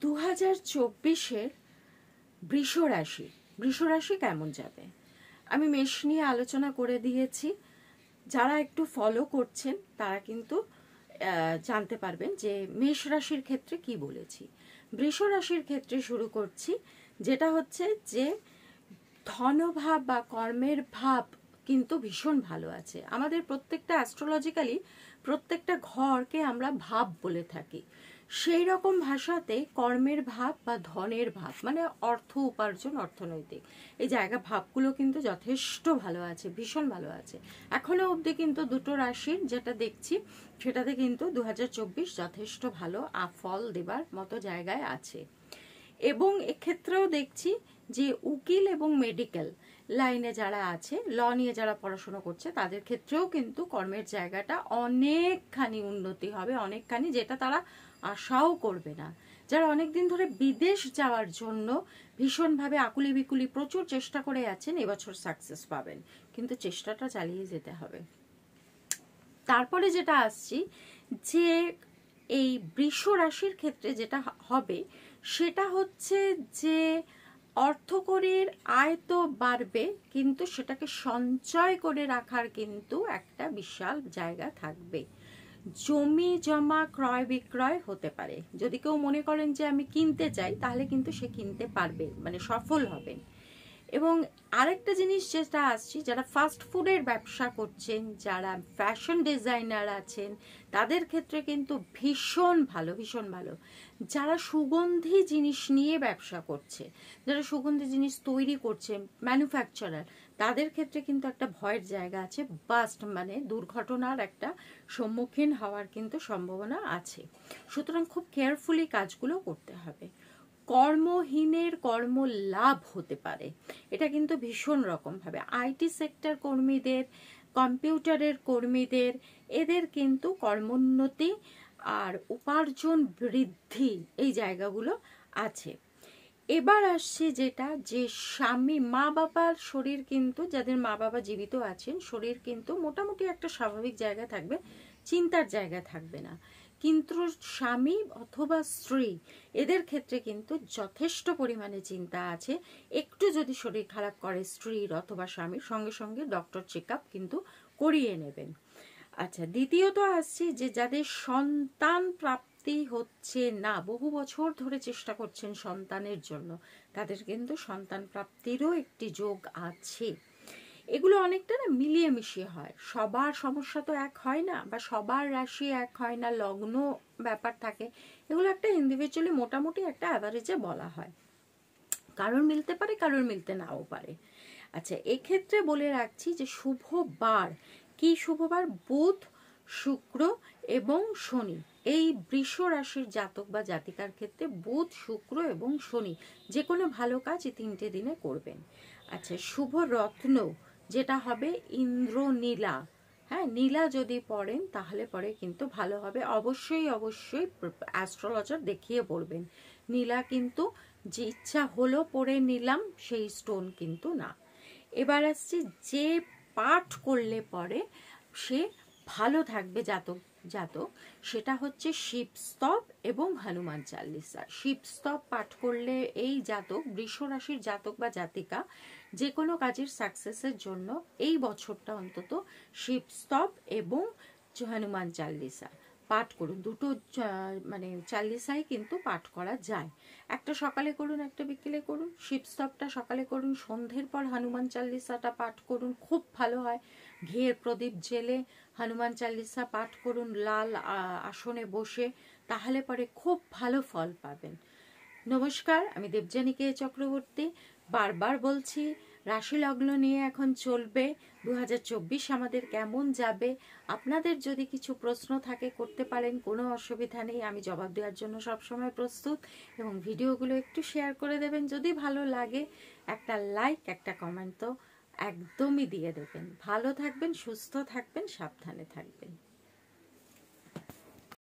2024-এর বৃষ রাশি কেমন যাবে আমি মেষ নিয়ে আলোচনা করে দিয়েছি। যারা একটু ফলো করছেন তারা কিন্তু জানতে পারবেন যে মেষ রাশির ক্ষেত্রে কি বলেছি। বৃষ রাশির ক্ষেত্রে শুরু করছি, যেটা হচ্ছে যে ধনভাব বা কর্মের ভাব কিন্তু ভীষণ ভালো আছে। আমাদের প্রত্যেকটা অ্যাস্ট্রোলজিক্যালি প্রত্যেকটা ঘরকে আমরা ভাব বলে থাকি। সেই রকম ভাষাতে কর্মের ভাব বা ধনের ভাব মানে অর্থ উপার্জন, অর্থনৈতিক এই জায়গা ভাবগুলো কিন্তু যথেষ্ট ভালো আছে, ভীষণ ভালো আছে। এখনো অবধি কিন্তু দুটো রাশির যেটা দেখছি সেটাতে কিন্তু 2024 যথেষ্ট ভালো ফল দেবার মতো জায়গায় আছে। এবং এক্ষেত্রেও দেখছি যে উকিল এবং মেডিকেল লাইনে যারা আছে, ল নিয়ে যারা পড়াশোনা করছে তাদের ক্ষেত্রেও কিন্তু কর্মের জায়গাটা অনেকখানি উন্নতি হবে, অনেকখানি, যেটা তারা আশাও করবে না। যারা অনেকদিন ধরে বিদেশ যাওয়ার জন্য ভীষণভাবে আকুলি বিকুলি প্রচুর চেষ্টা করে আছেন, এবছর সাকসেস পাবেন, কিন্তু চেষ্টাটা চালিয়ে যেতে হবে। তারপরে যেটা আসছি যে এই বৃষ রাশির ক্ষেত্রে যেটা হবে সেটা হচ্ছে যে অর্থকরীর আয় তো বাড়বে, কিন্তু সেটাকে সঞ্চয় করে রাখার কিন্তু একটা বিশাল জায়গা থাকবে। জমি জমা ক্রয় বিক্রয় হতে পারে। যদি কেউ মনে করেন যে আমি কিনতে চাই, তাহলে কিন্তু সে কিনতে পারবে, মানে সফল হবেন। এবং আরেকটা জিনিস যেটা আসছি, যারা ফাস্ট ফুডের ব্যবসা করছেন, যারা ফ্যাশন ডিজাইনার আছেন, তাদের ক্ষেত্রে কিন্তু ভীষণ ভালো, ভীষণ ভালো। যারা সুগন্ধি জিনিস নিয়ে ব্যবসা করছে, যারা সুগন্ধি জিনিস তৈরি করছে, ম্যানুফ্যাকচারার, তাদের ক্ষেত্রে কিন্তু একটা ভয়ের জায়গা আছে, বাস্ট মানে দুর্ঘটনার একটা সম্মুখীন হওয়ার কিন্তু সম্ভাবনা আছে। সুতরাং খুব কেয়ারফুলি কাজগুলো করতে হবে। কর্মহীনের কর্ম লাভ হতে পারে, এটা কিন্তু ভীষণ রকম ভাবে। আইটি সেক্টর কর্মীদের, কম্পিউটারের কর্মীদের, এদের কিন্তু কর্মোন্নতি আর উপার্জন বৃদ্ধি এই জায়গাগুলো আছে। এবার আসছে যেটা যে স্বামী মা বাবার শরীর কিন্তু, যাদের মা বাবা জীবিত আছেন, শরীর কিন্তু মোটামুটি একটা স্বাভাবিক জায়গা থাকবে, চিন্তার জায়গা থাকবে না। কিন্তু স্বামী অথবা স্ত্রী এদের ক্ষেত্রে কিন্তু যথেষ্ট পরিমাণে চিন্তা আছে। একটু যদি শরীর খারাপ করে স্ত্রীর অথবা স্বামীর, সঙ্গে সঙ্গে ডক্টর চেক আপ কিন্তু করিয়ে নেবেন। আচ্ছা, দ্বিতীয়ত আসছে যে যাদের সন্তান প্রাপ্তি হচ্ছে না, বহু বছর ধরে চেষ্টা করছেন সন্তানের জন্য, তাদের কিন্তু সন্তান প্রাপ্তিরও একটি যোগ আছে। এগুলো অনেকটা না মিলিয়ে মিশিয়ে হয়, সবার সমস্যা তো এক হয় না, বা সবার রাশি এক হয় না, লগ্ন ব্যাপার থাকে, এগুলো একটা ইন্ডিভিজুয়ালি মোটামুটি একটা অ্যাভারেজে বলা হয়। কারোর মিলতে পারে, কারোর মিলতে নাও পারে। আচ্ছা, এক্ষেত্রে বলে রাখছি যে শুভ বার কি, শুভবার বুধ, শুক্র এবং শনি। এই বৃষ রাশির জাতক বা জাতিকার ক্ষেত্রে বুধ, শুক্র এবং শনি যে কোনো ভালো কাজ এই 3টে দিনে করবেন। আচ্ছা, শুভ রত্ন যেটা হবে ইন্দ্রনীলা। হ্যাঁ, নীলা যদি পড়েন তাহলে পরে কিন্তু ভালো হবে। অবশ্যই অবশ্যই অ্যাস্ট্রোলজার দেখিয়ে পড়বেন। নীলা কিন্তু যে ইচ্ছা হলো পড়ে নিলাম সেই স্টোন কিন্তু না। এবার আসছি যে পাঠ করলে পরে সে ভালো থাকবে জাতক জাতক, সেটা হচ্ছে শিবস্তব এবং হনুমান চালিসা। শিবস্তব পাঠ করলে এই জাতক, বৃষ রাশির জাতক বা জাতিকা, যে কোনো কাজের সাকসেসের জন্য এই বছরটা অন্তত শিবস্তব এবং হনুমান চালিসা পাঠ করুন। দুটো মানে চালিসাই কিন্তু পাঠ করা যায়। একটা সকালে করুন, একটা বিকেলে করুন। শিবস্তবটা সকালে করুন, সন্ধ্যের পর হনুমান চালিসাটা পাঠ করুন, খুব ভালো হয়। ঘিয়ের প্রদীপ জেলে হনুমান চালিসা পাঠ করুন লাল আসনে বসে, তাহলে পরে খুব ভালো ফল পাবেন। নমস্কার, আমি দেবযানী কে চক্রবর্তী। বারবার বলছি, রাশি লগ্ন নিয়ে এখন চলবে 2024 আমাদের কেমন যাবে। আপনাদের যদি কিছু প্রশ্ন থাকে করতে পারেন, কোনো অসুবিধা নেই, আমি জবাব দেওয়ার জন্য সবসময় প্রস্তুত। এবং ভিডিওগুলো একটু শেয়ার করে দেবেন, যদি ভালো লাগে একটা লাইক, একটা কমেন্ট তো একদমই দিয়ে দেবেন। ভালো থাকবেন, সুস্থ থাকবেন, সাবধানে থাকবেন।